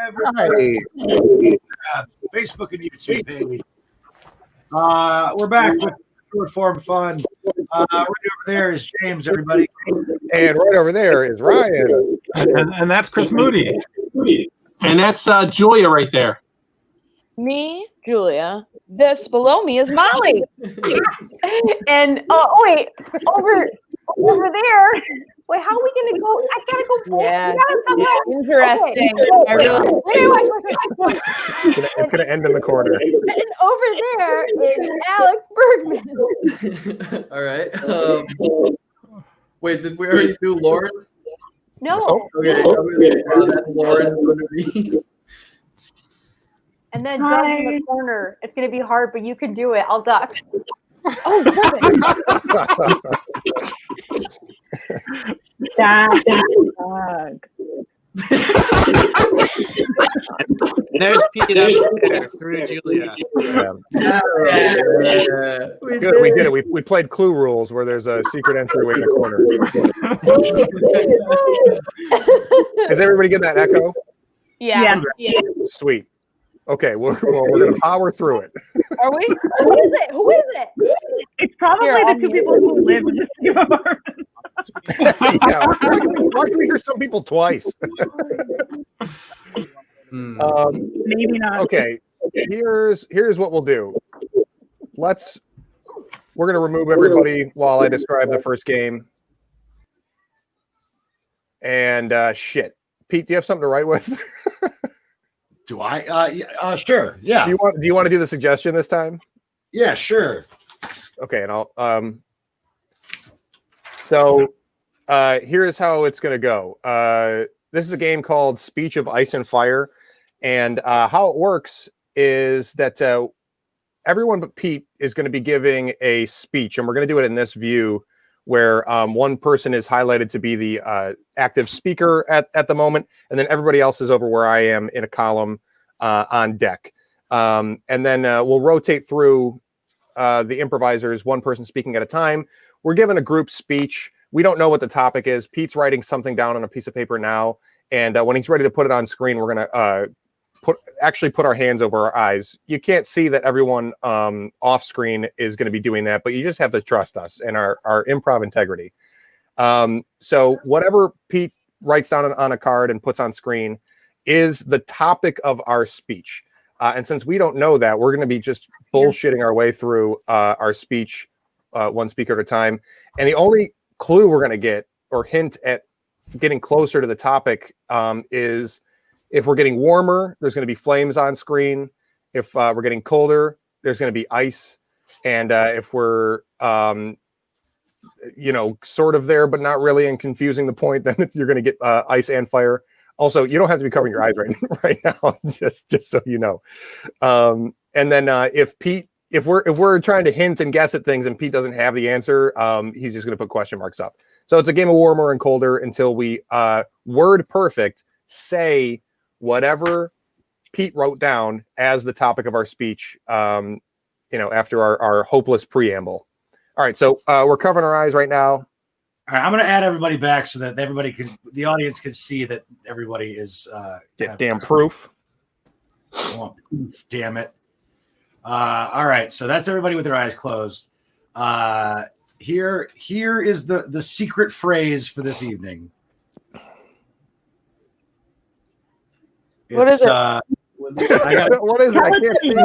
everybody. Facebook and YouTube page. We're back with short form fun. Right over there is James, everybody. And right over there is Ryan. And that's Chris Moody. And that's Julia right there. Me, Julia. This below me is Molly. And wait, over there. Wait, how are we gonna go? I gotta go. Yeah. Interesting. Okay. Wait. It's gonna end in the corner. And over there is Alex Bergman. All right. Wait, did we already do Lauren? No. Okay. That's Lauren underneath. And then Doug's in the corner. It's gonna be hard, but you can do it. I'll duck. Oh, perfect. Doug. There's Peter through Julia. Yeah. Good, we did it. We played Clue Rules, where there's a secret entryway in the corner. Is everybody getting that echo? Yeah. Sweet. Okay, we're going to power through it. Are we? Who is it? Who is it? It's probably the two people who live in the same apartment. Yeah. Why do we hear some people twice? Maybe not. Okay, here's what we'll do. We're going to remove everybody while I describe the first game. And shit. Pete, do you have something to write with? Do I? Sure. Yeah. Do you want to do the suggestion this time? Yeah, sure. Okay, and I'll so here's how it's going to go. This is a game called Speech of Ice and Fire, and how it works is that everyone but Pete is going to be giving a speech, and we're going to do it in this view where one person is highlighted to be the active speaker at the moment, and then everybody else is over where I am in a column on deck. And then we'll rotate through the improvisers, one person speaking at a time. We're given a group speech. We don't know what the topic is. Pete's writing something down on a piece of paper now, and when he's ready to put it on screen, we're going to put our hands over our eyes. You can't see that everyone off screen is going to be doing that, but you just have to trust us and our improv integrity. So whatever Pete writes down on a card and puts on screen is the topic of our speech. And since we don't know that, we're going to be just bullshitting our way through our speech, one speaker at a time. And the only clue we're going to get or hint at getting closer to the topic is if we're getting warmer, there's going to be flames on screen. If we're getting colder, there's going to be ice. And if we're, sort of there, but not really, and confusing the point, then you're going to get ice and fire. Also, you don't have to be covering your eyes right now, just so you know. And then if we're trying to hint and guess at things and Pete doesn't have the answer, he's just going to put question marks up. So it's a game of warmer and colder until we word perfect say whatever Pete wrote down as the topic of our speech, after our hopeless preamble. All right, so we're covering our eyes right now. All right, I'm going to add everybody back so that the audience can see that everybody is damn proof. Oh, damn it. All right, so that's everybody with their eyes closed. Here is the secret phrase for this evening. What is it? What is it? I can't see.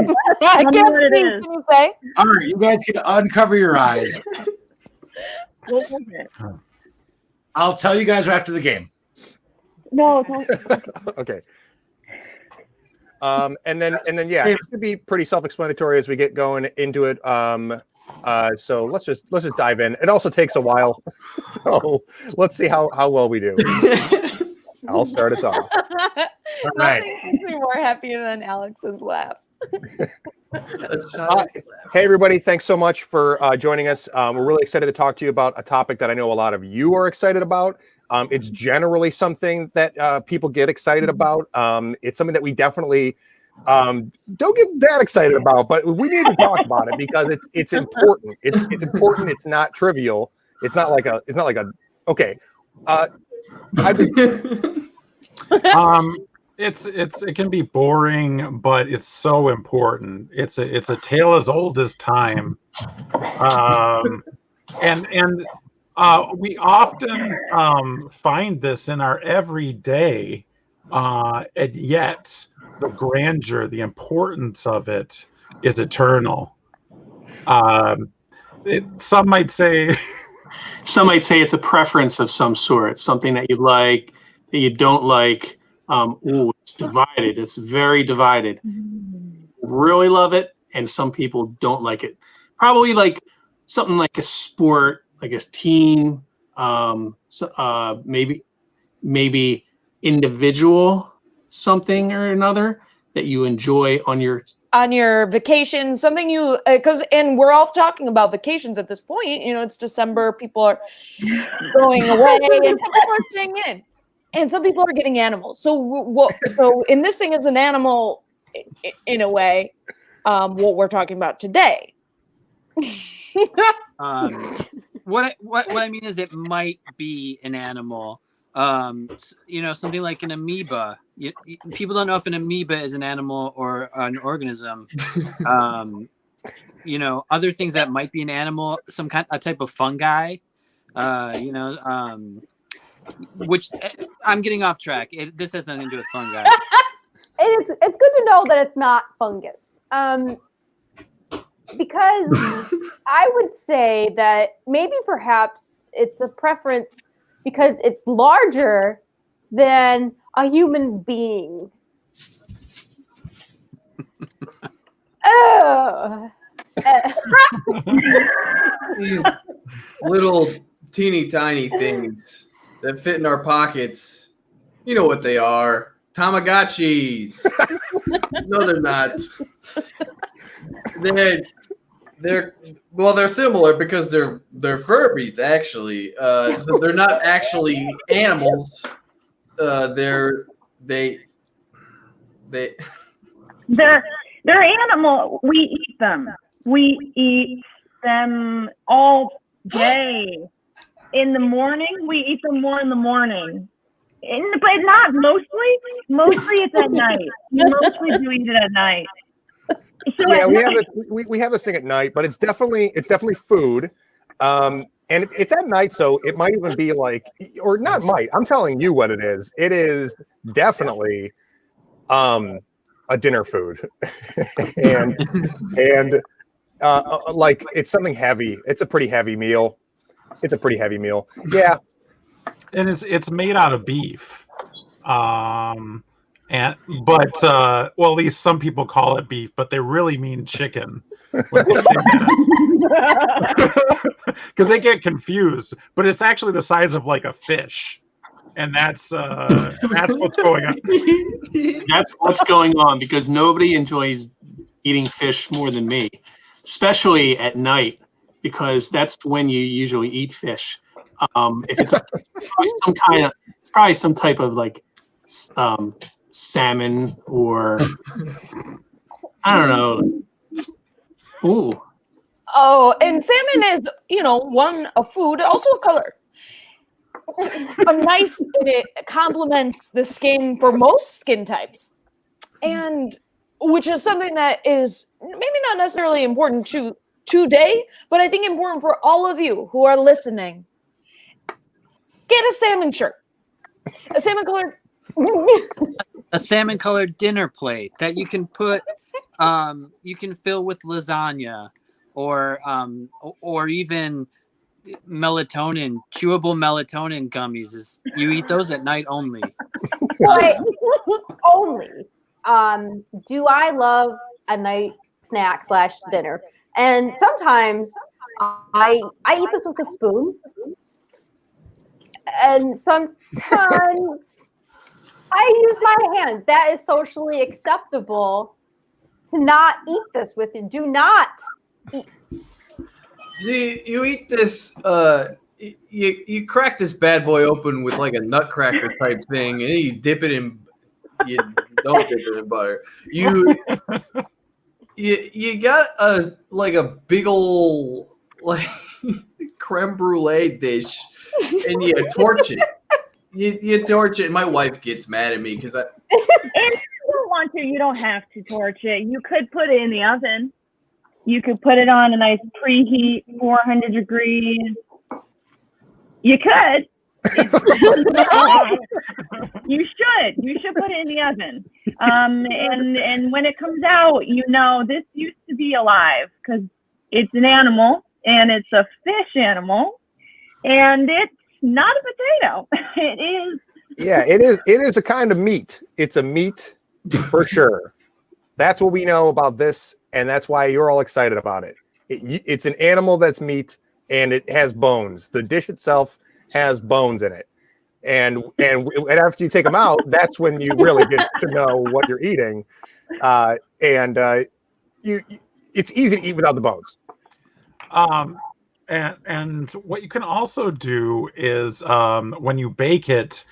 I can't see. Can you say? All right, you guys can uncover your eyes. What was it? I'll tell you guys after the game. No, don't. Okay. And then yeah, it should be pretty self-explanatory as we get going into it. So let's just dive in. It also takes a while, so let's see how well we do. I'll start us off. All right. Nothing makes me more happy than Alex's laugh. Hey everybody, thanks so much for joining us. We're really excited to talk to you about a topic that I know a lot of you are excited about. It's generally something that people get excited about. It's something that we definitely don't get that excited about, but we need to talk about it because it's important. It's important. It's not trivial. It's not like a okay. it can be boring, but it's so important. It's a tale as old as time. And we often find this in our everyday, and yet the grandeur, the importance of it is eternal. Some might say it's a preference of some sort, something that you like, that you don't like. It's divided. It's very divided. Really love it, and some people don't like it. Probably like something like a sport, like a team, maybe individual something or another that you enjoy on your vacation, something you and we're all talking about vacations at this point. It's December, people are going away, and some people are staying in, and some people are getting animals. So in this thing is an animal in a way. What we're talking about today. What I mean is, it might be an animal. Something like an amoeba. People don't know if an amoeba is an animal or an organism. Other things that might be an animal, a type of fungi. Which I'm getting off track. This has nothing to do with fungi. It's good to know that it's not fungus. Because I would say that maybe perhaps it's a preference because it's larger than a human being. These little teeny tiny things that fit in our pockets. You know what they are. Tamagotchis. No, they're not. They're similar because they're Furbies actually. So they're not actually animals. They're animal. We eat them. We eat them all day. In the morning, we eat them more in the morning. But not mostly. Mostly it's at night. We mostly do eat it at night. So yeah, we have this thing at night, but it's definitely food. And it's at night, so it might even be like, or not might. I'm telling you what it is. It is definitely a dinner food, and like it's something heavy. It's a pretty heavy meal. Yeah. And it's made out of beef. At least some people call it beef, but they really mean chicken when they say that. Because they get confused, but it's actually the size of like a fish, and that's what's going on. That's what's going on, because nobody enjoys eating fish more than me, especially at night, because that's when you usually eat fish. If it's probably some type of like salmon, or I don't know. Ooh. Oh, and salmon is, a food, also a color. It complements the skin for most skin types, and which is something that is maybe not necessarily important today, but I think important for all of you who are listening. Get a salmon shirt, a salmon colored dinner plate that you can put, you can fill with lasagna, or even chewable melatonin gummies. You eat those at night only. Only. Do I love a night snack / dinner? And sometimes I eat this with a spoon. And sometimes I use my hands. That is socially acceptable to not eat this with you. Do not eat. See, you eat this, you crack this bad boy open with like a nutcracker type thing, and then you dip it in, you don't dip it in butter. You got a big ol' like creme brulee dish, and you torch it. you torch it. My wife gets mad at me because I. If you don't want to, you don't have to torch it. You could put it in the oven. You could put it on a nice preheat, 400 degrees. You could. You should put it in the oven. And when it comes out, this used to be alive because it's an animal and it's a fish animal and it's not a potato. It is. Yeah, it is. It is a kind of meat. It's a meat for sure. That's what we know about this, and that's why you're all excited about it. It's an animal that's meat, and it has bones. The dish itself has bones in it, and after you take them out, that's when you really get to know what you're eating. It's easy to eat without the bones. And what you can also do is when you bake it,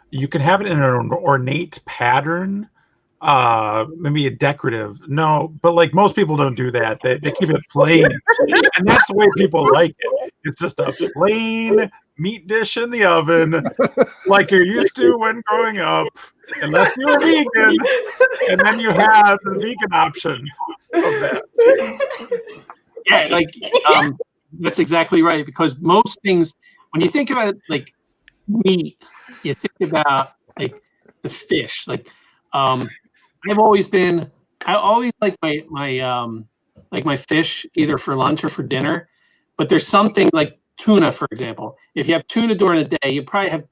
you can have it in an ornate pattern, maybe a decorative. No, but like most people don't do that. They keep it plain, and that's the way people like it. It's just a plain meat dish in the oven, like you're used to when growing up, unless you're vegan, and then you have the vegan option of that. Yeah, like that's exactly right. Because most things, when you think about it, like meat, you think about like the fish. Like I always like my fish either for lunch or for dinner. But there's something like tuna, for example. If you have tuna during the day, you probably have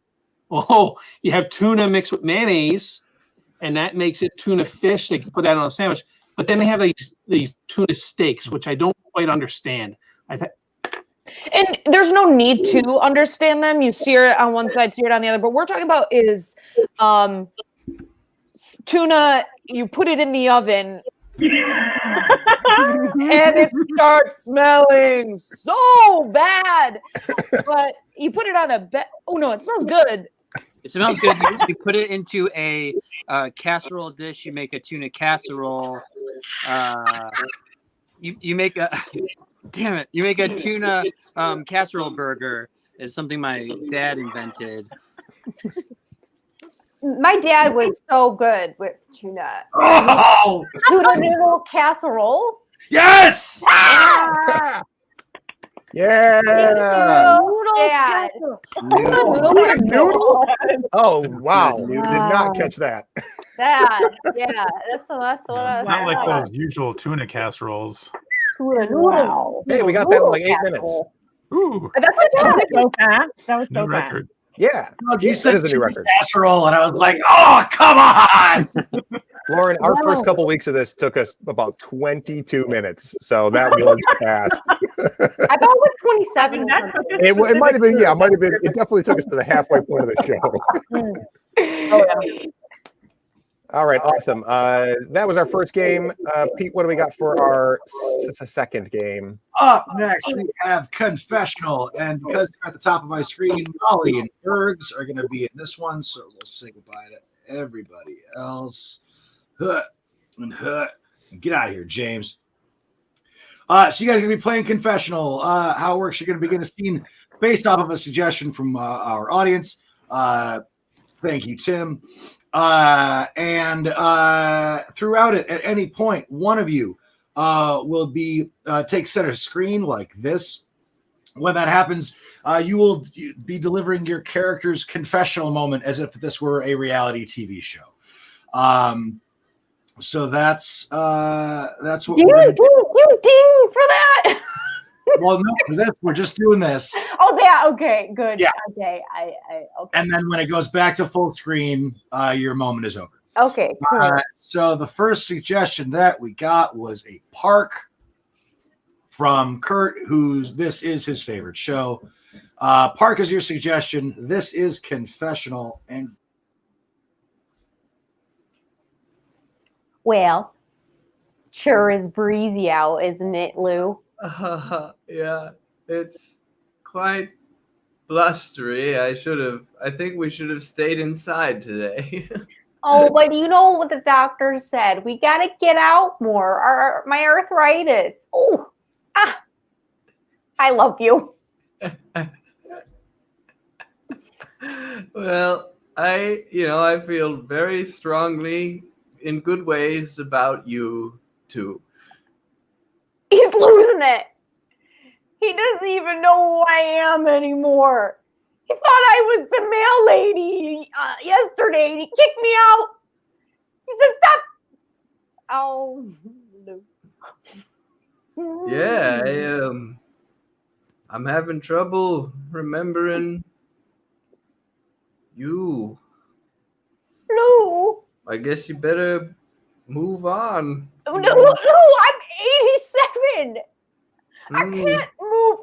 tuna mixed with mayonnaise, and that makes it tuna fish. They can put that on a sandwich. But then they have these tuna steaks, which I don't quite understand. And there's no need to understand them. You sear it on one side, sear it on the other. But what we're talking about is tuna. You put it in the oven, and it starts smelling so bad. But you put it on a bed. Oh no, it smells good. It smells good. You put it into a casserole dish. You make a tuna casserole. You make a damn it. You make a tuna casserole burger. Is something my dad invented. My dad was so good with tuna. Oh, Tuna noodle casserole. yes! Ah! Yeah. Noodle Dad. noodle. Oh wow! Did not catch that. Dad. Yeah. That's what It's not like those usual tuna casseroles. Tuna noodle. Hey, we got that in like 8 minutes. Ooh, That's a That was so fast. That was new so fast. record. Yeah, You that said is a new tuna record. casserole, and I was like, oh, come on! Lauren, our first couple weeks of this took us about 22 minutes, so that was fast. I thought it was 27. It might have been, yeah, it might have been. It definitely took us to the halfway point of the show. All right, awesome. That was our first game. Pete, what do we got for our second game? Up next, we have Confessional, and because they're at the top of my screen, Molly and Bergs are going to be in this one, so we'll say goodbye to everybody else. Get out of here, James. So you guys are going to be playing Confessional. How it works, you're going to begin a scene based off of a suggestion from our audience. Thank you, Tim. And throughout it, at any point, one of you will be take center screen like this. When that happens, you will be delivering your character's confessional moment as if this were a reality TV show. So that's what Ding, we're gonna do. ding for that. Well, no, for this, we're just doing this. Oh yeah, okay, good. Yeah. Okay, I okay. And then when it goes back to full screen, your moment is over. Okay, cool. So the first suggestion that we got was a park from Kurt, this is his favorite show. Park is your suggestion. This is Confessional. And Well, sure is breezy out, isn't it, Lou? Yeah, it's quite blustery. I think we should have stayed inside today. Oh, but you know what the doctor said. We got to get out more. My arthritis. Oh, I love you. Well, I feel very strongly in good ways about you too. He's losing it. He doesn't even know who I am anymore. He thought I was the mail lady yesterday, and he kicked me out. He said, "Stop!" Oh, no. Yeah, I'm having trouble remembering you. No. I guess you better move on. No, I'm 87. I Mm. can't move.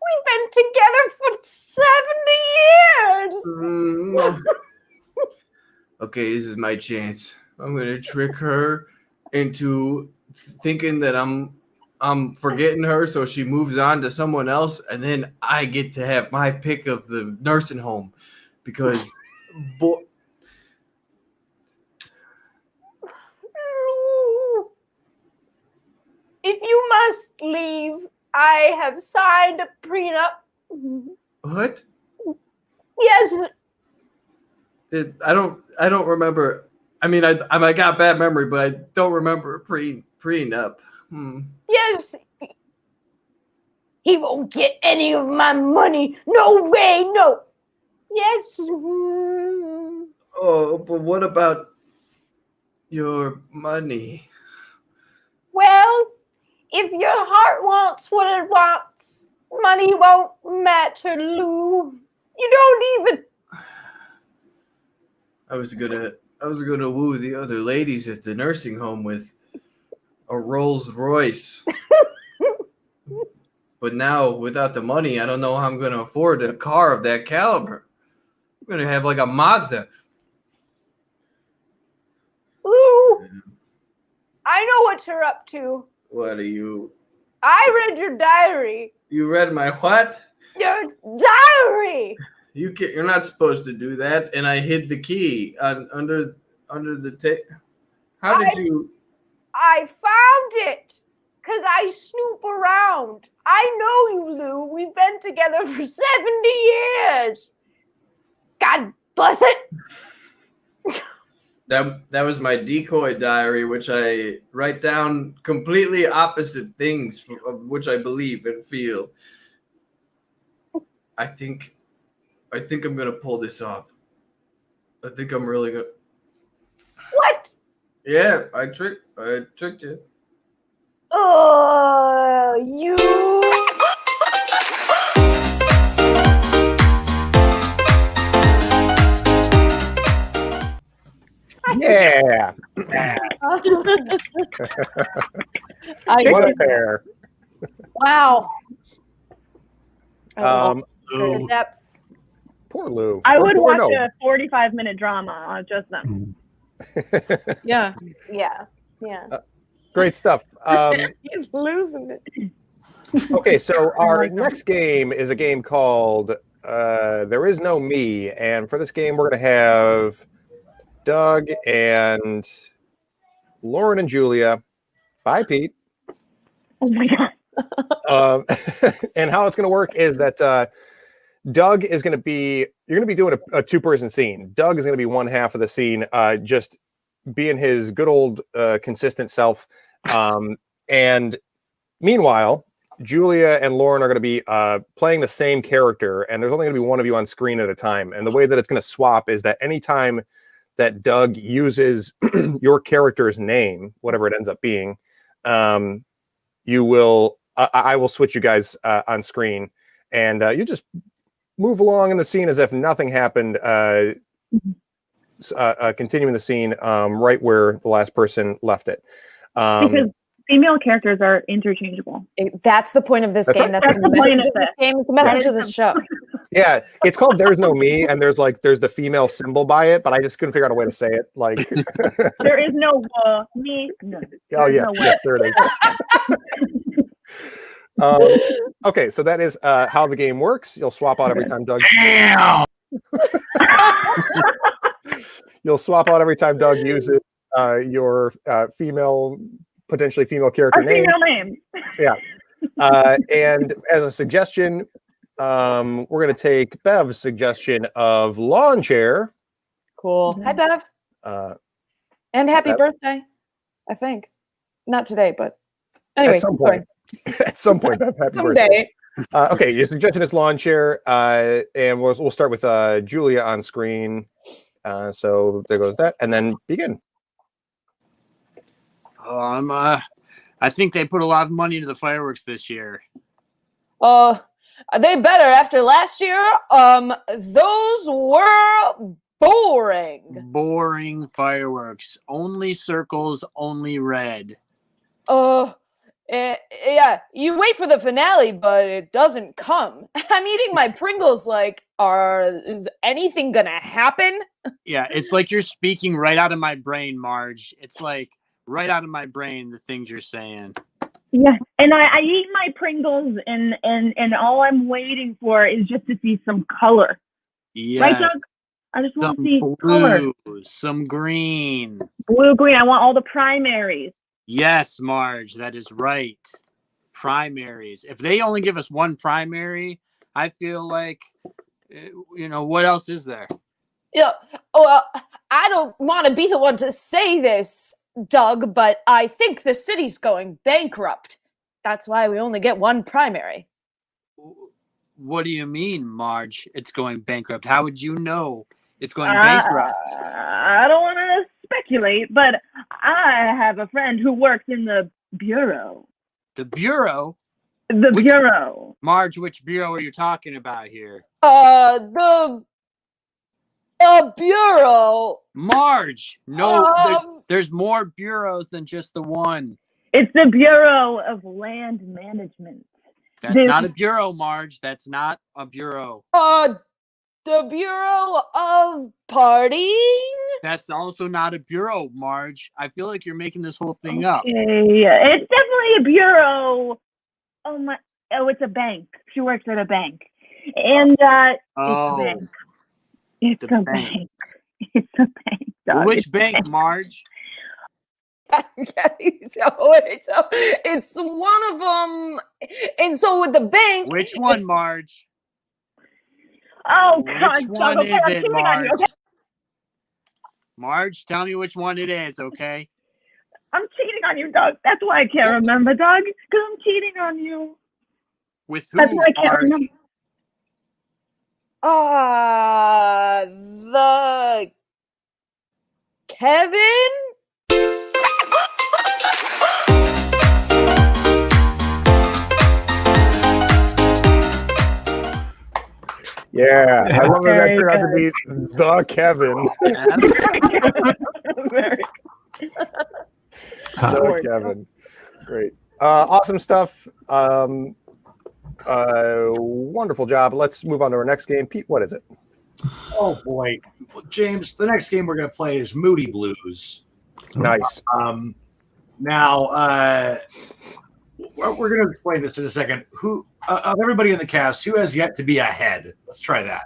We've been together for 70 years. Mm. Okay, this is my chance. I'm gonna trick her into thinking that I'm forgetting her, so she moves on to someone else, and then I get to have my pick of the nursing home because If you must leave, I have signed a prenup. what? Yes. I don't remember. I mean, I got bad memory, but I don't remember prenup. Yes. He won't get any of my money. No way, no. Yes. Oh, but what about your money? Well, if your heart wants what it wants, money won't matter, Lou. You don't even. I was gonna woo the other ladies at the nursing home with a Rolls Royce. But now, without the money, I don't know how I'm gonna afford a car of that caliber. I'm gonna have like a Mazda. Lou, I know what you're up to. What are you? I read your diary. You read my what? Your diary. You're not supposed to do that, and I hid the key under the tape. How did you? I found it because I snoop around. I know you, Lou. We've been together for 70 years. God bless it. That was my decoy diary, which I write down completely opposite things of which I believe and feel. I think I'm gonna pull this off. I think I'm really good. What? Yeah, I tricked you. You. Yeah. What a pair. Wow. Lou. Depths. Poor Lou. I Or- would or watch no. a 45-minute drama on just them. Yeah. Yeah. Yeah. Great stuff. He's losing it. Okay, so our next game is a game called There Is No Me. And for this game, we're going to have Doug and Lauren and Julia. Bye, Pete. Oh my god. And how it's going to work is that Doug is going to be, you're going to be doing a two-person scene. Doug is going to be one half of the scene, just being his good old consistent self. And meanwhile, Julia and Lauren are going to be playing the same character, and there's only going to be one of you on screen at a time. And the way that it's going to swap is that anytime that Doug uses your character's name, whatever it ends up being, you will, I will switch you guys on screen, and you just move along in the scene as if nothing happened, continuing the scene right where the last person left it. Because female characters are interchangeable. That's the point of this That's game. right. That's the point of this it. game. It's the message of the show. Yeah, it's called There's No Me, and there's the female symbol by it, but I just couldn't figure out a way to say it. Like, There is no me. No. oh yes, no yes, there it is. Okay, so that is how the game works. You'll swap out every time Doug. Damn. You'll swap out every time Doug uses your potentially female character Our name. female name. Yeah. And as a suggestion, we're going to take Bev's suggestion of lawn chair. Cool. Hi, Bev. And happy Bev. birthday, I think. Not today, but anyway. At some point. At some point, Bev. Happy Someday. birthday. Okay, your suggestion is lawn chair, and we'll start with Julia on screen. So there goes that, and then begin. I think they put a lot of money into the fireworks this year. They better after last year. Those were boring. Boring fireworks. Only circles, only red. Yeah, you wait for the finale, but it doesn't come. I'm eating my Pringles like, is anything gonna happen? Yeah, it's like you're speaking right out of my brain, Marge. It's like right out of my brain, the things you're saying. Yeah, and I eat my Pringles, and all I'm waiting for is just to see some color. Yes. Right, Doug? I just want to see color. Blue, some green. Blue, green. I want all the primaries. Yes, Marge, that is right. Primaries. If they only give us one primary, I feel like, what else is there? Yeah. Well, I don't want to be the one to say this, Doug, but I think the city's going bankrupt. That's why we only get one primary. What do you mean, Marge? It's going bankrupt. How would you know it's going bankrupt? I don't want to speculate, but I have a friend who works in the bureau. The bureau? Bureau. Marge, which bureau are you talking about here? The bureau. Marge, no, there's more bureaus than just the one. It's the Bureau of Land Management. That's not a bureau, Marge. That's not a bureau. The Bureau of Partying? That's also not a bureau, Marge. I feel like you're making this whole thing up. It's definitely a bureau. It's a bank. She works at a bank. And it's a bank. It's a bank. It's a bank. Dog. Which bank, Marge? It's one of them. And so with the bank. Which one, Marge? Oh, which God. One is it, Marge? Marge, tell me which one it is, okay? I'm cheating on you, Doug. That's why I can't remember, Doug. Because I'm cheating on you. With who, That's why I can't Marge? remember. The Kevin? Yeah, I love that turned out to be the Kevin. The Kevin. Great. Awesome stuff. Wonderful job. Let's move on to our next game. Pete, what is it? Oh, boy. James, the next game we're going to play is Moody Blues. Nice. Now, we're going to explain this in a second. Who of everybody in the cast, who has yet to be a head? Let's try that.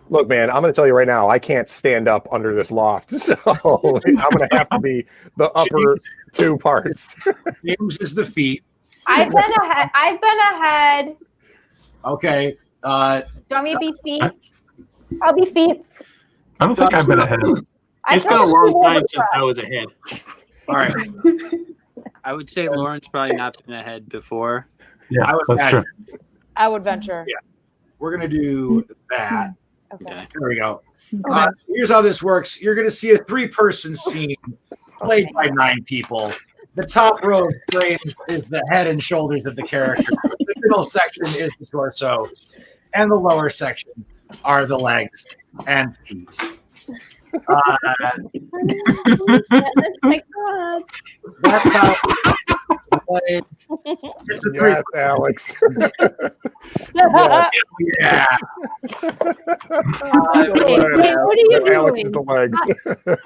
Look, man, I'm going to tell you right now, I can't stand up under this loft, so I'm going to have to be the upper two parts. James is the feet. I've been ahead. Okay. Do you want me to be feet? I'll be feet. I don't think I've been ahead. It's been a long time since I was ahead. All right. I would say Lauren's probably not been ahead before. Yeah, that's true. I would venture. Yeah. We're going to do that. Okay. There we go. Here's how this works. You're going to see a 3-person scene played by 9 people. The top row of frame is the head and shoulders of the character. The middle section is the torso. And the lower section are the legs and feet. Oh my God. That's how played. It's a 3. Yes, Alex. Yeah. Wait, what are you Alex is doing? the legs.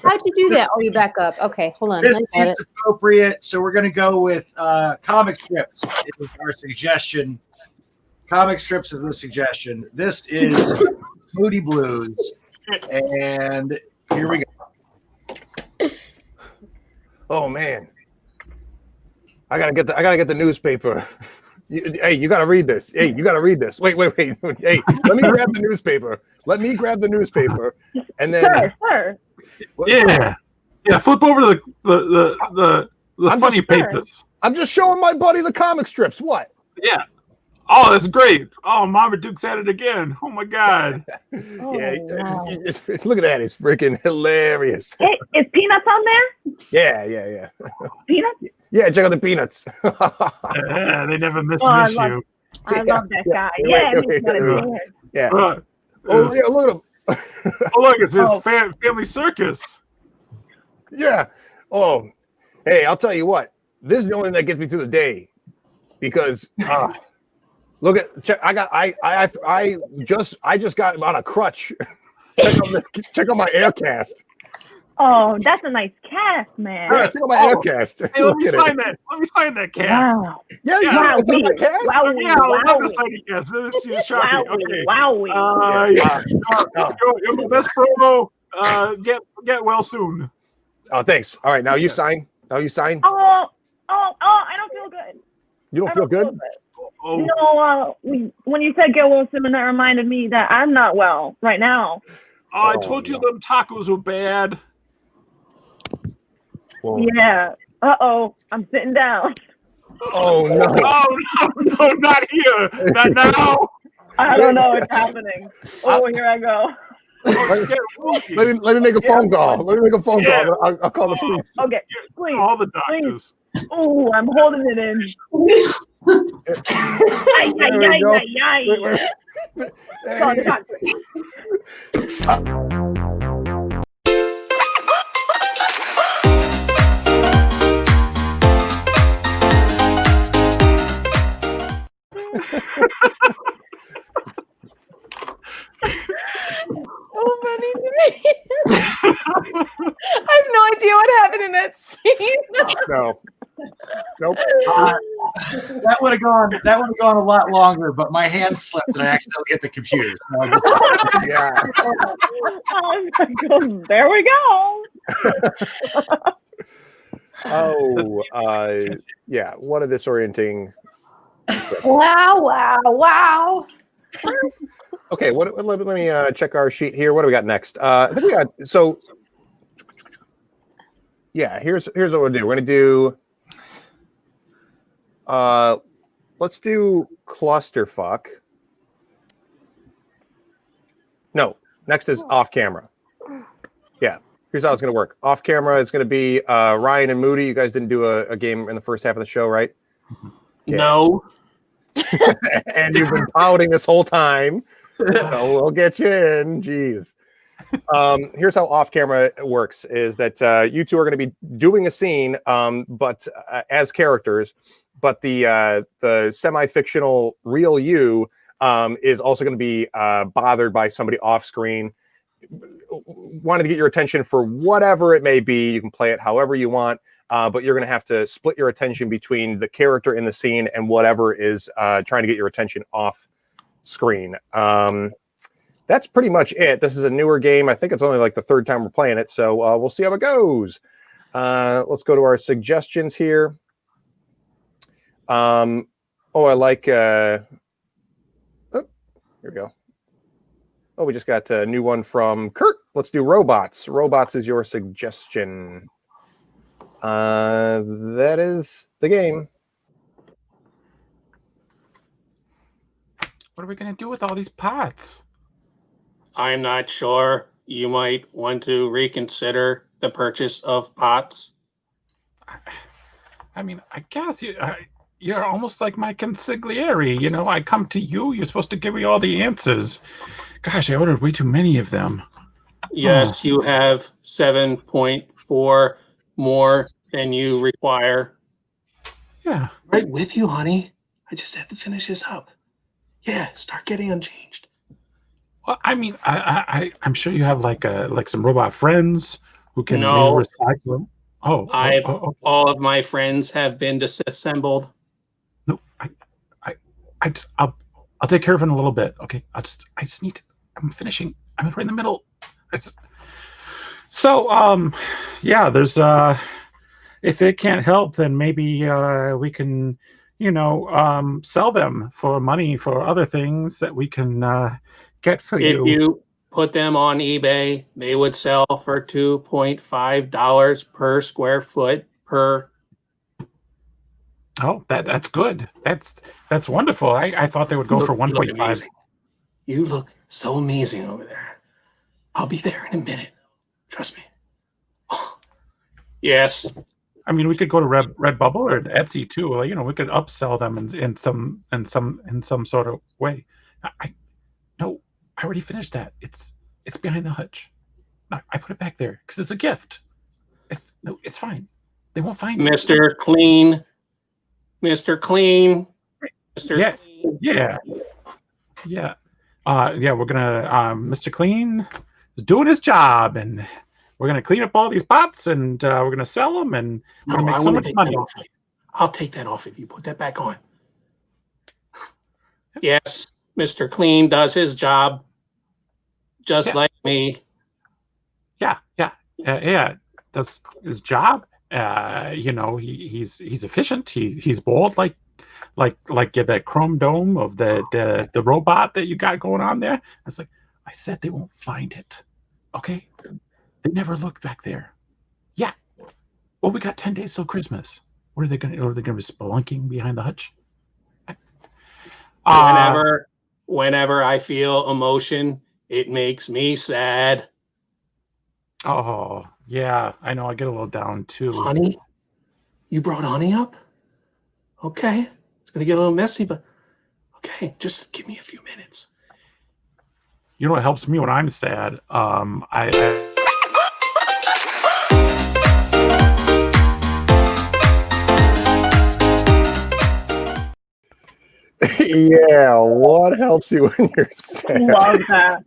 How'd you do that? Oh, you back up. Okay, hold on. This I got seems it. appropriate, so we're going to go with comic strips. Is our suggestion. Comic strips is the suggestion. This is Moody Blues, and here we go. Oh man, I gotta get the newspaper. Hey, you got to read this. Hey, you got to read this. Wait. Hey, let me grab the newspaper. And then. Sir. Yeah. Flip over to the funny papers. I'm just showing my buddy the comic strips. What? Yeah. Oh, that's great. Oh, Mama Duke's at it again. Oh my God. Wow. Look at that. It's freaking hilarious. Hey, is Peanuts on there? Yeah. Peanuts? Yeah, check out the Peanuts. They never miss I you. love that guy. Yeah. Look at him. Look, it's his family circus. Yeah. Oh, hey, I'll tell you what. This is the only thing that gets me through the day, because look at I just got on a crutch. check out my air cast. Oh, that's a nice cast, man. Yeah, check out my air cast. Hey, let me sign that cast. Wow. Yeah, you Wow. want to sign my cast? Yeah, I love the signing cast. This is shocking. Okay. You're the best promo. Get well soon. Oh, thanks. All right, now you sign. Oh, I don't feel good. You don't feel good? Oh. No, when you said get well soon, that reminded me that I'm not well right now. I told you them tacos were bad. Whoa. Yeah. I'm sitting down. Oh no! No, not here. Not now. I don't know what's happening. Here I go. Let me make a phone call. I'll call the police. Okay, please. All the doctors. Oh, I'm holding it in. So funny to me. I have no idea what happened in that scene. No. Nope. That would have gone a lot longer, but my hand slipped and I accidentally hit the computer. Yeah. There we go. Yeah. What a disorienting. Wow. Okay, let me check our sheet here. What do we got next? I think we got here's what we'll do. We're gonna do let's do clusterfuck. No, next is off camera. Yeah, here's how it's gonna work. Off camera is gonna be Ryan and Moody. You guys didn't do a game in the first half of the show, right? Yeah. No. And you've been pouting this whole time. So we'll get you in. Jeez. Here's how off camera works is that you two are going to be doing a scene, but as characters, but the semi-fictional real you is also going to be bothered by somebody off screen, wanting to get your attention for whatever it may be. You can play it however you want. But you're going to have to split your attention between the character in the scene and whatever is trying to get your attention off screen. That's pretty much it. This is a newer game. I think it's only like the third time we're playing it, so we'll see how it goes. Let's go to our suggestions here. I like... here we go. Oh, we just got a new one from Kurt. Let's do robots. Robots is your suggestion. That is the game. What are we going to do with all these pots? I'm not sure. You might want to reconsider the purchase of pots. I mean, I guess you're almost like my consigliere. You know, I come to you. You're supposed to give me all the answers. Gosh, I ordered way too many of them. Yes, you have 7.4 more than you require. Yeah. Right with you, honey. I just have to finish this up. Yeah, start getting unchanged. Well, I mean, I'm sure you have like some robot friends who can recycle them. All of my friends have been disassembled. No, I'll take care of it in a little bit. Okay, I just need to. I'm finishing. I'm right in the middle. There's if it can't help, then maybe we can, sell them for money for other things that we can get for If you. you put them on eBay, they would sell for $2.5 per square foot per. Oh, that's good. That's wonderful. I thought they would go for You look 1.5. amazing. You look so amazing over there. I'll be there in a minute. Trust me. Yes. I mean, we could go to Redbubble or Etsy too. We could upsell them in some sort of way. No, I already finished that. It's behind the hutch. No, I put it back there because it's a gift. It's fine. They won't find it. Mr. Clean. Mr. Clean. Mr. Clean. Yeah. We're gonna Mr. Clean is doing his job, and we're gonna clean up all these pots, and we're gonna sell them, and we're gonna make so much money. I'll take that off if you put that back on. Yes, Mr. Clean does his job just like me. Yeah. Does his job. He's efficient. He's bold, like that chrome dome of the robot that you got going on there. It's like I said, they won't find it. Okay, they never looked back there. Yeah. Well, we got 10 days till Christmas. What are they gonna? Are they gonna be spelunking behind the hutch? Whenever I feel emotion, it makes me sad. Oh, yeah, I know. I get a little down too. Honey? You brought honey up? Okay. It's going to get a little messy, but okay. Just give me a few minutes. You know what helps me when I'm sad? Yeah, what helps you when you're sad? Love that.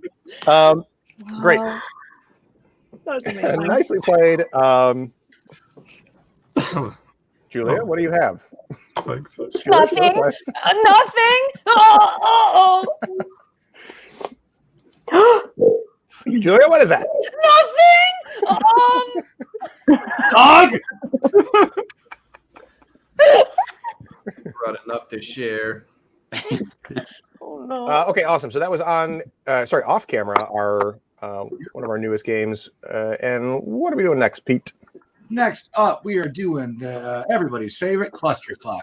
Great. That's amazing. Nicely played. Julia, what do you have? Thanks. Nothing. Nothing. Julia, what is that? Nothing. Dog. Brought enough to share. Oh no. Okay, awesome. So that was off camera, our one of our newest games. And what are we doing next, Pete? Next up, we are doing everybody's favorite clusterfuck.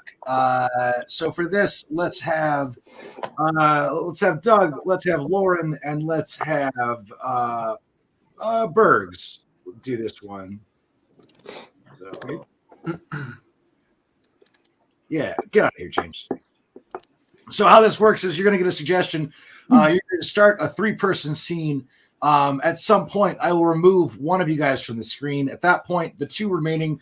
So for this, let's have Doug, let's have Lauren, and let's have Bergs do this one. So, yeah, get out of here, James. So how this works is you're going to get a suggestion. You're going to start a 3-person scene. At some point, I will remove one of you guys from the screen. At that point, the 2 remaining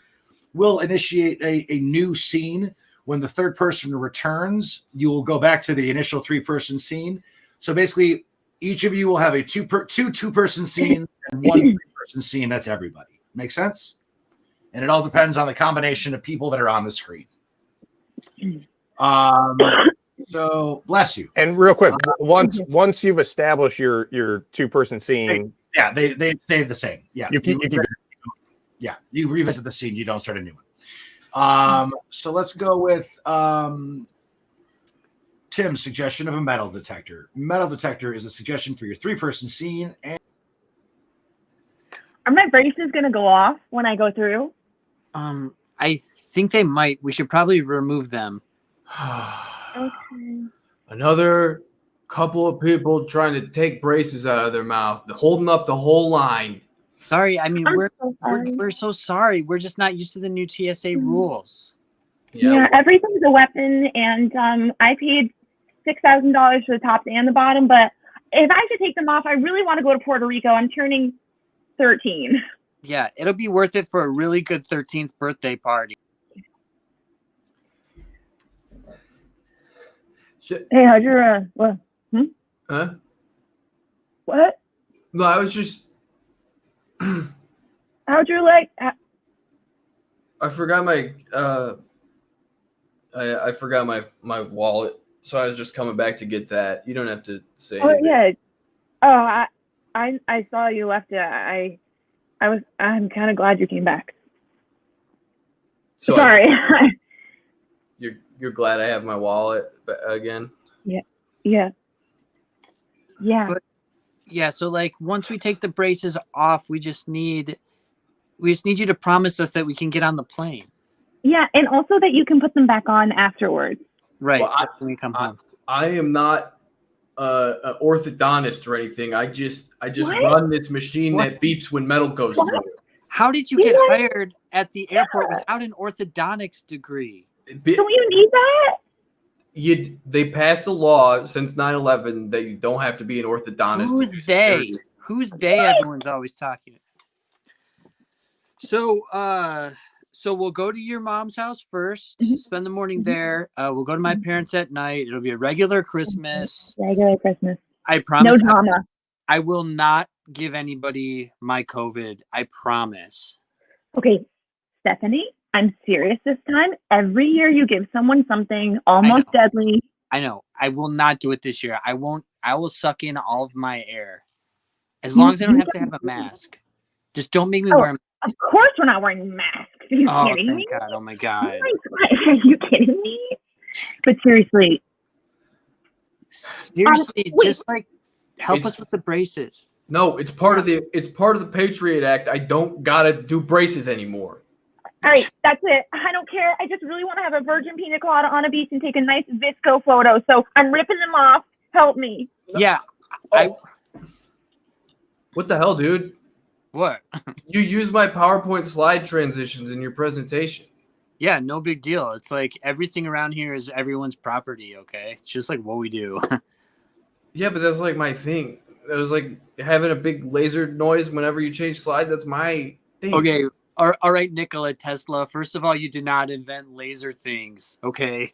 will initiate a new scene. When the 3rd person returns, you will go back to the initial 3-person scene. So basically, each of you will have a two-person scene and 1 3-person scene. That's everybody. Make sense? And it all depends on the combination of people that are on the screen. So bless you. And real quick, once you've established your 2-person scene, they stay the same. Yeah, you keep you revisit the scene. You don't start a new one. So let's go with Tim's suggestion of a metal detector. Metal detector is a suggestion for your 3-person scene. And Are my braces gonna go off when I go through? I think they might. We should probably remove them. Okay. Another couple of people trying to take braces out of their mouth, holding up the whole line. Sorry, I mean I'm we're so sorry. We're just not used to the new TSA rules. Yeah, everything's a weapon, and I paid $6,000 for the tops and the bottom. But if I should take them off, I really want to go to Puerto Rico. I'm turning 13. Yeah, it'll be worth it for a really good 13th birthday party. Hey, how'd your what? Huh? What? No, I was just. How'd your leg? I forgot my. I forgot my wallet, so I was just coming back to get that. You don't have to say. Oh anything. yeah. Oh, I saw you left it. I'm kind of glad you came back. So Sorry. you're glad I have my wallet again. Yeah. But yeah, so like once we take the braces off, we just need you to promise us that we can get on the plane. Yeah, and also that you can put them back on afterwards. Right. Well, when we come home. I am not an orthodontist or anything. I just What? run this machine What? that beeps when metal goes What? through How did you get hired at the airport without an orthodontics degree? it. Don't you need that? They passed a law since 9/11 that you don't have to be an orthodontist. Who's they? Who's they? Everyone's always talking. So we'll go to your mom's house first, spend the morning there. We'll go to my parents at night. It'll be a regular Christmas. Regular Christmas. I promise. No drama. I will not give anybody my COVID. I promise. Okay, Stephanie, I'm serious this time. Every year you give someone something almost deadly. I know. I will not do it this year. I won't. I will suck in all of my air. As long as I don't have to have a mask. Just don't make me wear a mask. Of course we're not wearing masks. Are you Oh, kidding thank me? God. Oh, my God. Oh my God. Are you kidding me? But seriously. Seriously, wait. just like help us with the braces. No, it's part of the Patriot Act. I don't gotta do braces anymore. All right, that's it. I don't care. I just really want to have a virgin pina colada on a beach and take a nice visco photo. So I'm ripping them off. Help me. Yeah. What the hell, dude? What? You use my PowerPoint slide transitions in your presentation. Yeah, no big deal. It's like everything around here is everyone's property, okay? It's just like what we do. Yeah, but that's like my thing. That was like having a big laser noise whenever you change slide. That's my thing. Okay. All right, Nikola Tesla. First of all, you did not invent laser things, okay?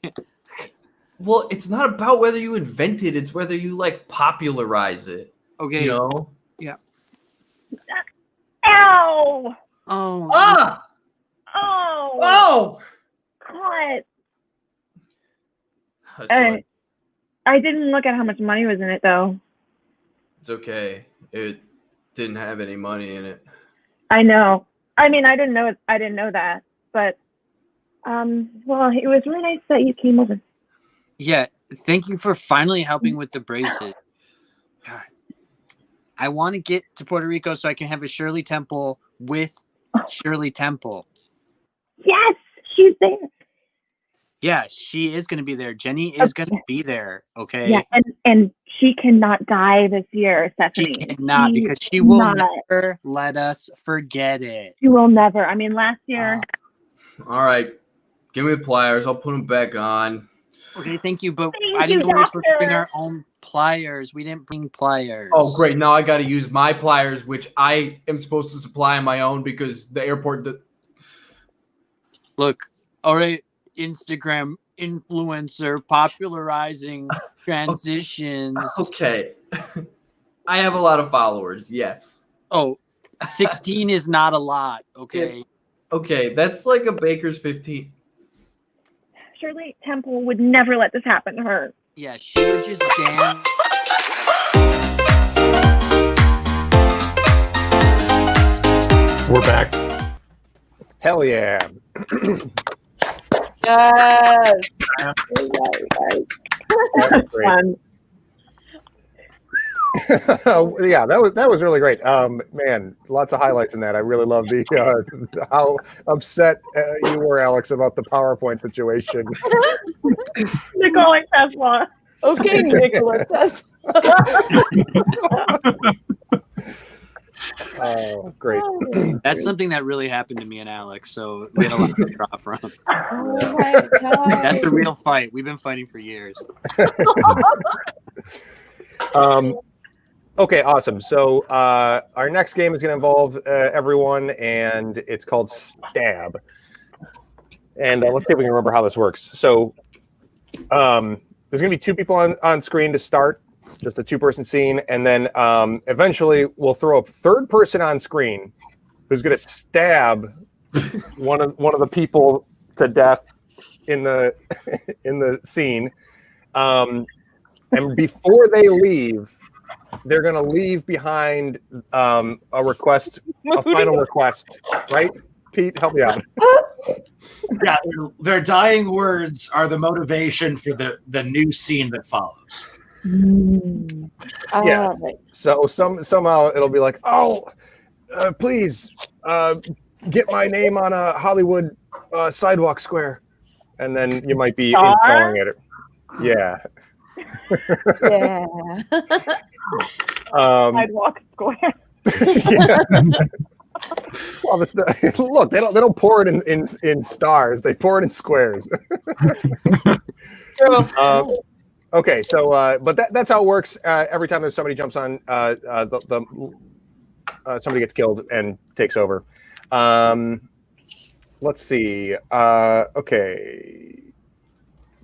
Well, it's not about whether you invent it. It's whether you like popularize it. Okay. You know? Yeah. Ow! Oh. Ah! Oh! Oh! God. That's And fine. I didn't look at how much money was in it, though. It's okay. It didn't have any money in it. I know. I mean, I didn't know that, but well, it was really nice that you came over. Yeah. Thank you for finally helping with the braces. God. I want to get to Puerto Rico so I can have a Shirley Temple with Shirley Temple. Yes, she's there. Yeah, she is going to be there. Jenny is going to be there. Okay. Yeah, and she cannot die this year, Stephanie. She cannot because she will never let us forget it. She will never. I mean, last year. All right. Give me the pliers. I'll put them back on. Okay, thank you. But Thank I didn't you, know we were supposed to bring doctor. our own pliers. We didn't bring pliers. Oh, great. Now I got to use my pliers, which I am supposed to supply on my own because the airport. Look, all right, Instagram influencer popularizing transitions. Okay. I have a lot of followers. Yes. Oh, 16 is not a lot. Okay. Okay. That's like a baker's 15. Shirley Temple would never let this happen to her. Yeah, she would just dance. We're back. Hell yeah. Yes. That's great. Yeah, that was really great. Man, lots of highlights in that. I really love the how upset you were, Alex, about the PowerPoint situation. Nicole and Tesla. Okay, Nikola Tesla. Oh, great. That's something that really happened to me and Alex. So we had a lot to draw from. Oh my God. That's a real fight. We've been fighting for years. Okay, awesome. So our next game is going to involve everyone, and it's called Stab. And let's see if we can remember how this works. So there's going to be two people on screen to start, just a two-person scene, and then eventually we'll throw a third person on screen who's going to stab one of the people to death in the scene. And before they leave, they're going to leave behind a final request, right? Pete, help me out. Yeah, their dying words are the motivation for the new scene that follows. Yeah. love it. So somehow it'll be like, oh, please get my name on a Hollywood sidewalk square, and then you might be Star? installing it. Yeah. Yeah. Sidewalk square. Yeah. Well, look, they don't pour it in stars; they pour it in squares. Okay, so but that's how it works. Every time there's somebody jumps on, somebody gets killed and takes over. Let's see. Okay,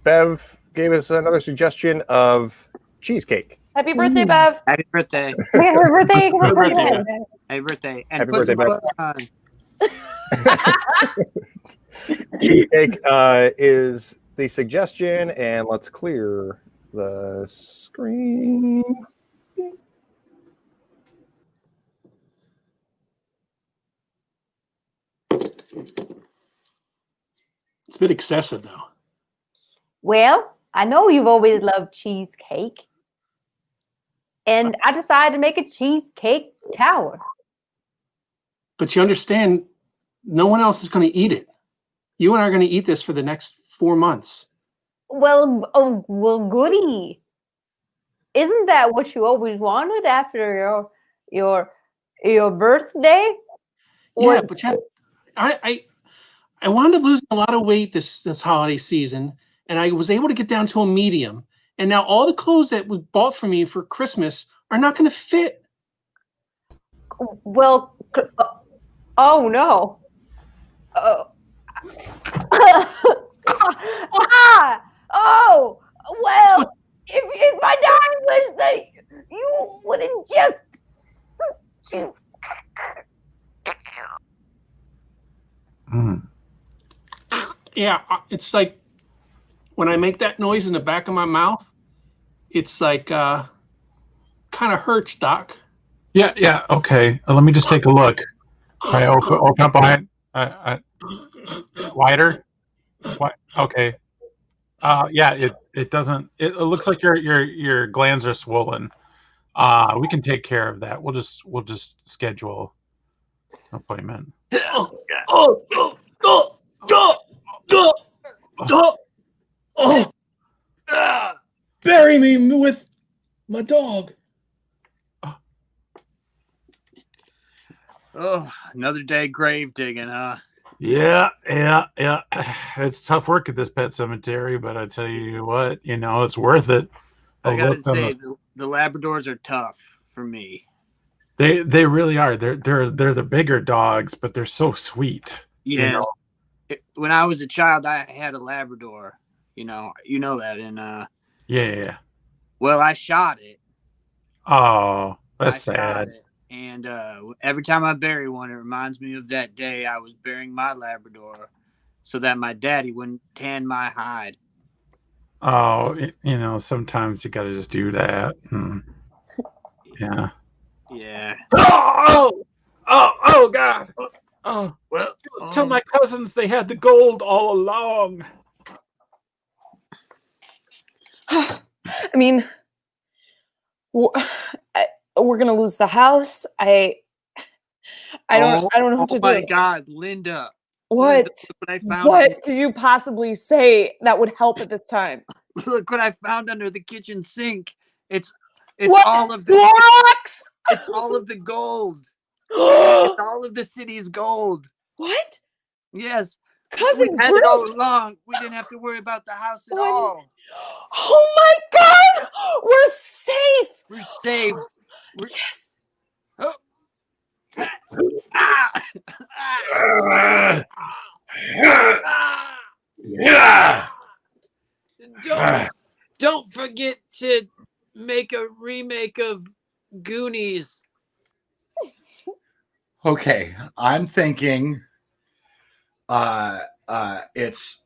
Bev gave us another suggestion of cheesecake. Happy birthday, Bev. Happy birthday. Happy birthday. Happy Happy birthday, birthday. Bev. Happy birthday. And Happy put some birthday, clothes on. Cheesecake is the suggestion, and let's clear the screen. It's a bit excessive, though. Well, I know you've always loved cheesecake. And I decided to make a cheesecake tower. But you understand, no one else is going to eat it. You and I are going to eat this for the next 4 months. Well, well, goody. Isn't that what you always wanted after your birthday? Yeah, but I wound up losing a lot of weight this holiday season, and I was able to get down to a medium. And now all the clothes that was bought for me for Christmas are not going to fit. Well, oh no. Oh, well, if my dying wish that you wouldn't just. Yeah, it's like when I make that noise in the back of my mouth, it's like kind of hurts, Doc. Yeah. Okay. Let me just take a look. All right, open up behind. Wider. What? Okay. Yeah. It doesn't. It looks like your glands are swollen. We can take care of that. We'll just schedule an appointment. Bury me with my dog. Oh, another day grave digging, huh? Yeah. It's tough work at this pet cemetery, but I tell you what, it's worth it. I gotta say, the Labradors are tough for me. They really are. They're the bigger dogs, but they're so sweet. Yeah. When I was a child, I had a Labrador. You know that, and Yeah. well, I shot it. Oh, that's I shot sad. it. And every time I bury one, it reminds me of that day I was burying my Labrador so that my daddy wouldn't tan my hide. Oh, sometimes you got to just do that. Yeah. Yeah. Oh, God. Oh, Well, tell my cousins they had the gold all along. I mean, we're gonna lose the house. I don't know what to do. Oh my God, Linda! What? Linda, look what I found. What could you possibly say that would help at this time? Look what I found under the kitchen sink. It's What? all of the Clorox? It's all of the gold. It's all of the city's gold. What? Yes. Cousin We had Bruce? it all along. We didn't have to worry about the house at all. Oh my God! We're safe. We're safe. Yes. Oh. Ah. Don't forget to make a remake of Goonies. Okay, I'm thinking it's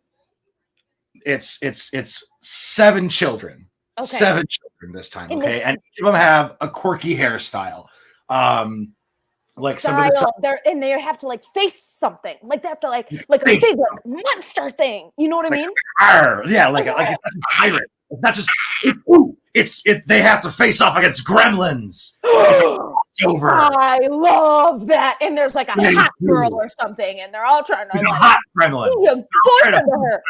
7 children. Okay. 7 children this time, okay? And each of them have a quirky hairstyle. Like somebody style. They have to like face something. Like they have to like a Face big like monster thing. You know what I mean? Yeah, like it's not just a pirate. It's not just they have to face off against gremlins. It's over. I love that. And there's like a Yeah, hot you girl do. or something, and they're all trying to Like a like hot gremlin. be a boyfriend to her.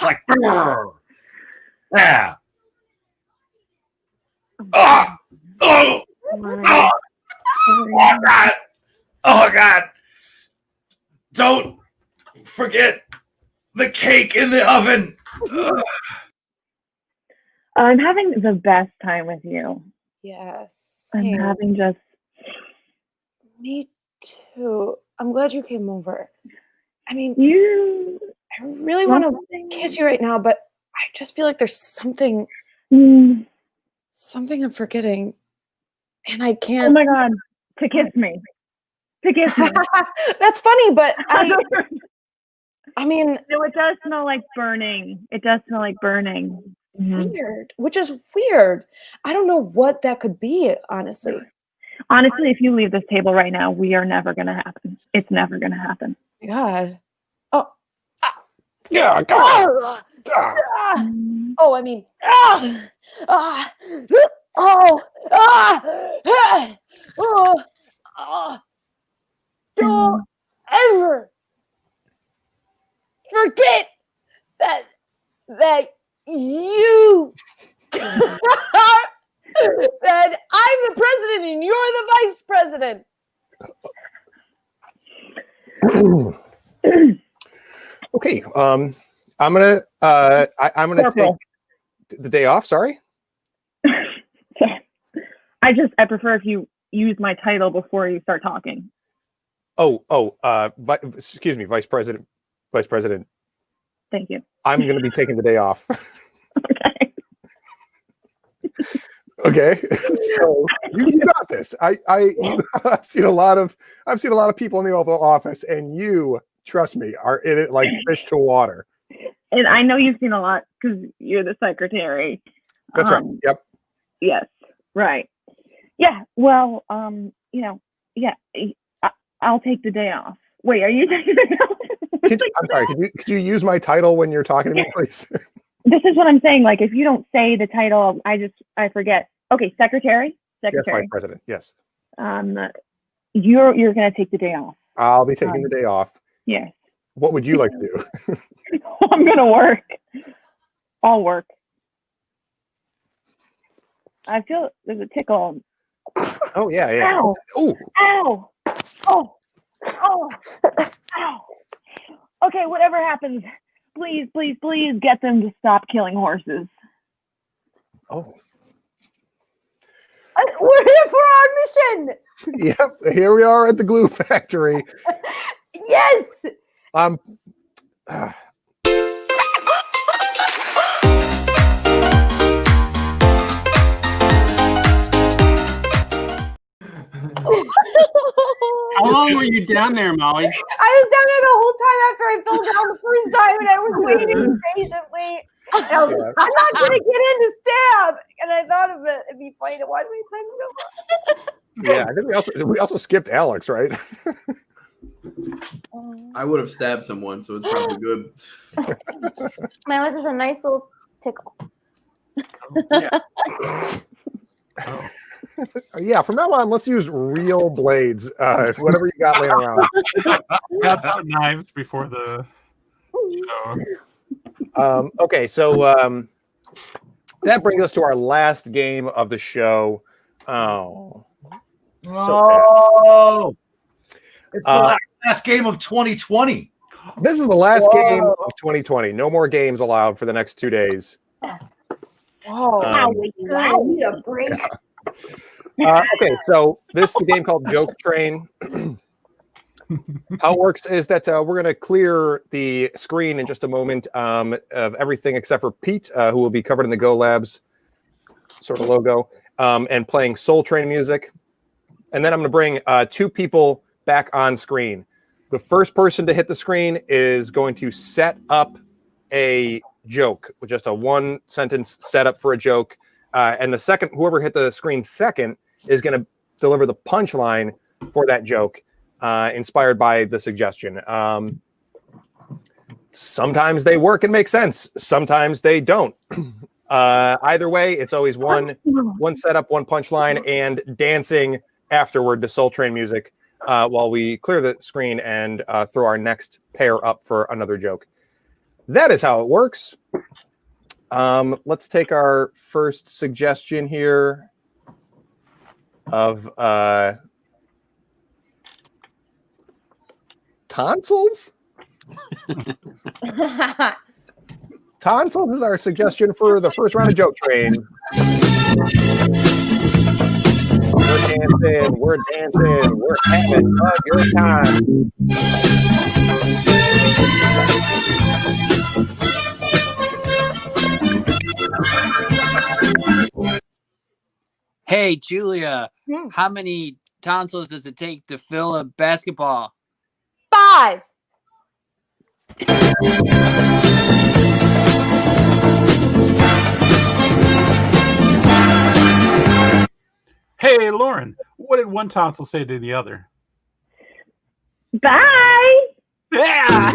Like, yeah. Oh, oh, oh, oh, God. Oh, God. Don't forget the cake in the oven. I'm having the best time with you. Yes. I'm same. having just. Me too. I'm glad you came over. I mean, You. I really want to kiss you right now, but I just feel like there's something I'm forgetting, and I Oh can't. my God. To kiss me. To kiss me. That's funny, but I mean, No, it does smell like burning. It does smell like burning. weird, which is weird. I don't know what that could be, honestly. Honestly, if you leave this table right now, we are never going to happen. It's never going to happen. God. Oh. Yeah, Oh. Oh, I mean. Don't ever forget that you that I'm the president and you're the vice president. Okay. I'm gonna take the day off. Sorry. I prefer if you use my title before you start talking. Excuse me, Vice President. Vice President. Thank you. I'm going to be taking the day off. Okay. Okay. So you got this. I've seen a lot of people in the Oval Office, and you, trust me, are in it like fish to water. And I know you've seen a lot because you're the secretary. That's right. Yep. Yes. Right. Yeah. Well, I'll take the day off. Wait, are you taking the day off? I'm sorry. Could you use my title when you're talking to me, please? This is what I'm saying. Like, if you don't say the title, I forget. Okay, secretary. Yes, Vice President. Yes. You're gonna take the day off. I'll be taking the day off. Yes. What would you like to do? I'm gonna work. I'll work. I feel there's a tickle. Oh yeah. Ow. Oh. Ow. Oh. Oh. Ow. Okay, whatever happens, please get them to stop killing horses. Oh. We're here for our mission. Yep. Here we are at the glue factory. Yes. How long were you down there, Molly? I was down there the whole time after I fell down the first time, and I was waiting patiently. And I was like, I'm not gonna get in to stab. And I thought of it. It'd be funny to watch my time go. Yeah, I think we also skipped Alex, right? I would have stabbed someone, so it's probably good. That was just a nice little tickle. Yeah. Yeah, from now on, let's use real blades. Whatever you got laying around. Got some knives before the show. Okay, so that brings us to our last game of the show. Oh, Oh, it's the last game of 2020. This is the last game of 2020. No more games allowed for the next 2 days. Wow, we need a break. Okay, so this is a game called Joke Train. How it works is that we're going to clear the screen in just a moment of everything except for Pete, who will be covered in the Go Labs sort of logo, and playing Soul Train music. And then I'm going to bring two people back on screen. The first person to hit the screen is going to set up a joke, with just a one sentence setup for a joke. And the second, whoever hit the screen second, is going to deliver the punchline for that joke, inspired by the suggestion. Sometimes they work and make sense. Sometimes they don't. Either way, it's always one setup, one punchline, and dancing afterward to Soul Train music while we clear the screen and throw our next pair up for another joke. That is how it works. Let's take our first suggestion here of tonsils. Tonsils is our suggestion for the first round of Joke Train. We're dancing, we're having a good time. Hey, Julia, how many tonsils does it take to fill a basketball? 5. Hey, Lauren, what did one tonsil say to the other? Bye. Yeah.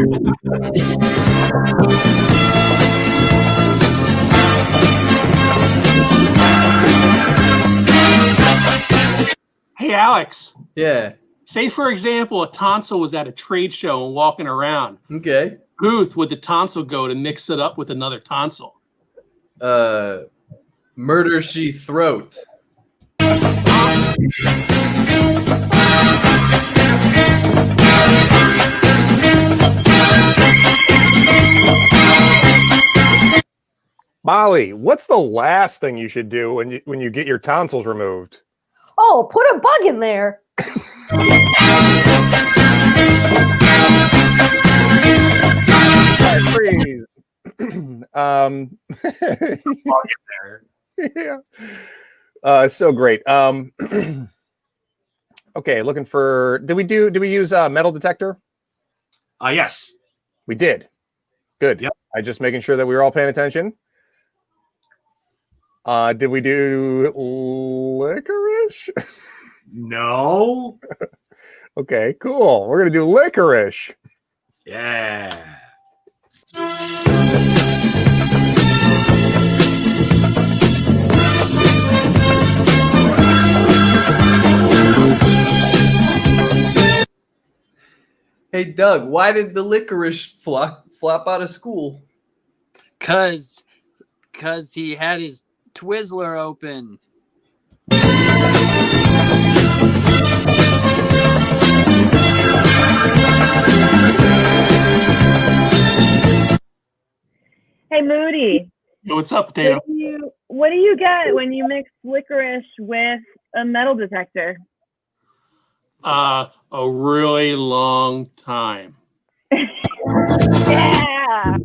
Hey, Alex. Yeah. Say, for example, a tonsil was at a trade show and walking around. Okay. Booth would the tonsil go to mix it up with another tonsil? Murder She Throat. Molly, what's the last thing you should do when you get your tonsils removed? Oh, put a bug in there. Freeze. Yeah. So great. Okay, looking for. Did we use metal detector? Yes. We did. Good. Yep. I just making sure that we were all paying attention. Did we do licorice? No. Okay, cool. We're gonna do licorice. Yeah. Hey, Doug, why did the licorice flop out of school? Cause he had his Twizzler open. Hey, Moody. Hey, what's up, Potato? What do you get when you mix licorice with a metal detector? A really long time. Yeah.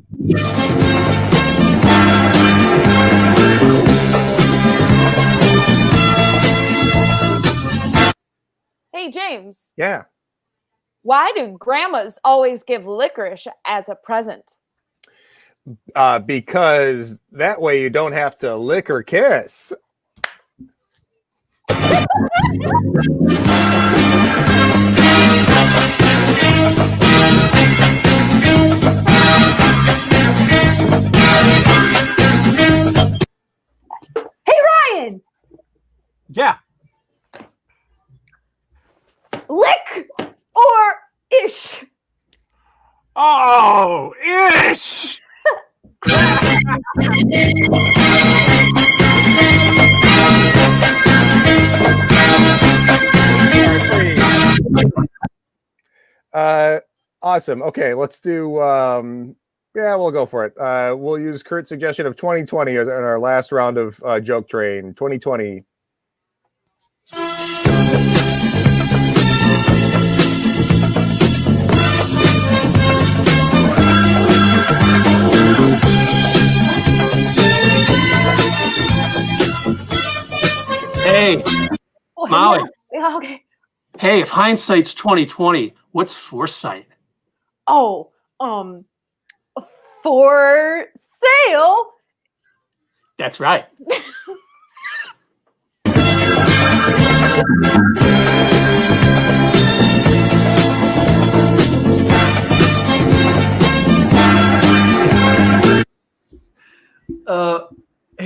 Hey, James, Yeah. why do grandmas always give licorice as a present? Because that way you don't have to lick or kiss. Hey, Ryan, Yeah. lick or ish? Oh, ish. Awesome. Okay, let's do yeah, we'll go for it. We'll use Kurt's suggestion of 2020 in our last round of Joke Train. 2020. Hey, Molly. Yeah, okay. Hey, if hindsight's 2020, what's foresight? Oh, for sale. That's right.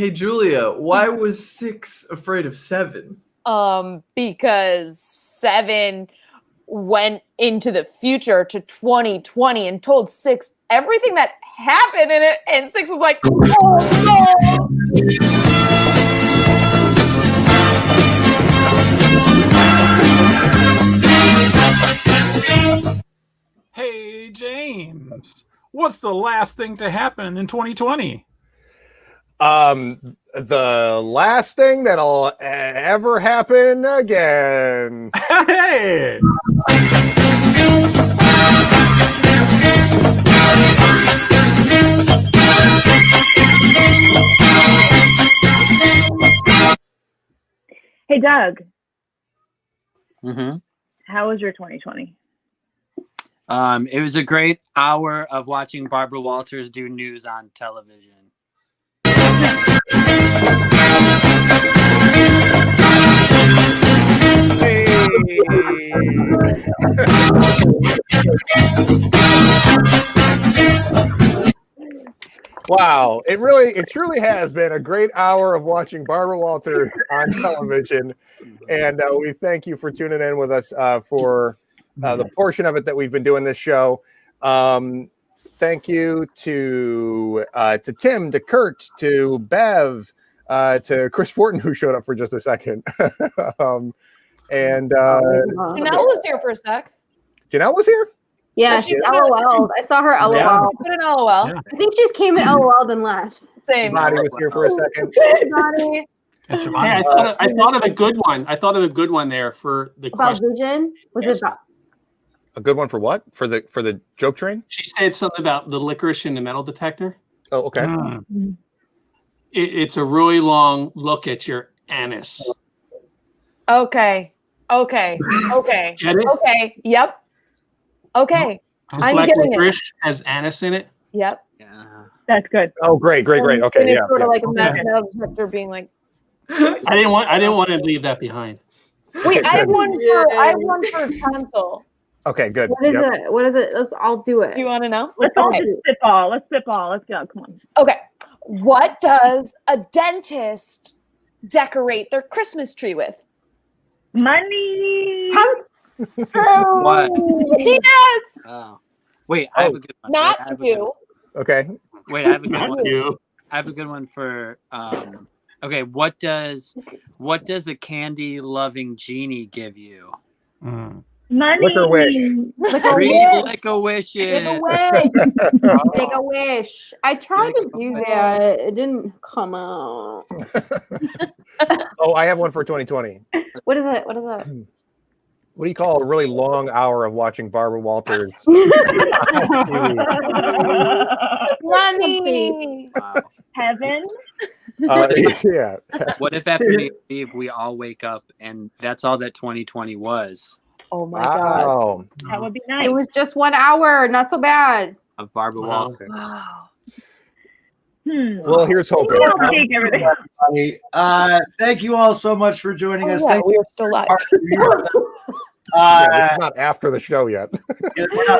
Hey, Julia, why was 6 afraid of 7? Because 7 went into the future to 2020 and told 6 everything that happened in it, and 6 was like, oh no. Hey, James, what's the last thing to happen in 2020? The last thing that'll ever happen again. Hey! Hey, Doug, Mm-hmm. how was your 2020? It was a great hour of watching Barbara Walters do news on television. Wow, it truly has been a great hour of watching Barbara Walters on television, and we thank you for tuning in with us for the portion of it that we've been doing this show. Thank you to Tim, to Kurt, to Bev, to Chris Fortin, who showed up for just a second, and Janelle was here for a sec. Janelle was here. Yeah, she LOL'd. I saw her LOL. Yeah. Put an LOL. Yeah. I think she just came in LOL then left. Same. Shivani was here for a second. Shivani. And Hey, Shivani. I thought of a good one. I thought of a good one there for the About question. vision? Was Yes. it about A good one for what? For the joke train? She said something about the licorice in the metal detector. Oh, okay. It's a really long look at your anus. Okay. Get it? Okay. Yep. Okay. Because I'm black getting it. licorice has anus in it. Yep. Yeah. That's good. Oh, great. And Okay, it's yeah. sort yeah. of like a metal detector being like, I didn't want to leave that behind. wait, I have one for tonsil. Okay, good. what is Yep. it? What is it? I'll do it. Do you want to know? Let's all Okay. just spitball. Let's spitball. Let's go. Come on. Okay. What does a dentist decorate their Christmas tree with? Money. What? Yes. Oh. Wait, I have a good one. Not Wait, I have a you. Okay. Wait, I have a good Not one. you. I have a good one for okay, what does a candy loving genie give you? Money. Liquor wish. Three lick-a-wishes. Make a wish. Make a wish. I tried to do that. It didn't come out. Oh, I have one for 2020. What is it? What is it? What do you call a really long hour of watching Barbara Walters? Money. Wow. Heaven. Yeah. What if after New Year's Eve we all wake up and that's all that 2020 was Oh my god. Wow. That would be nice. It was just 1 hour. Not so bad. of Barbara Wow. Walters? Wow. Well, here's hoping. I'll take everything. Thank you all so much for joining us. Yeah, Thank we you. are still live. Yeah, this is not after the show yet. We're not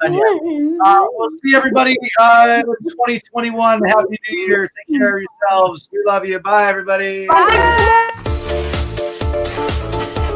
done yet. We'll see everybody in 2021. Happy New Year. Take care of yourselves. We love you. Bye, everybody. Bye.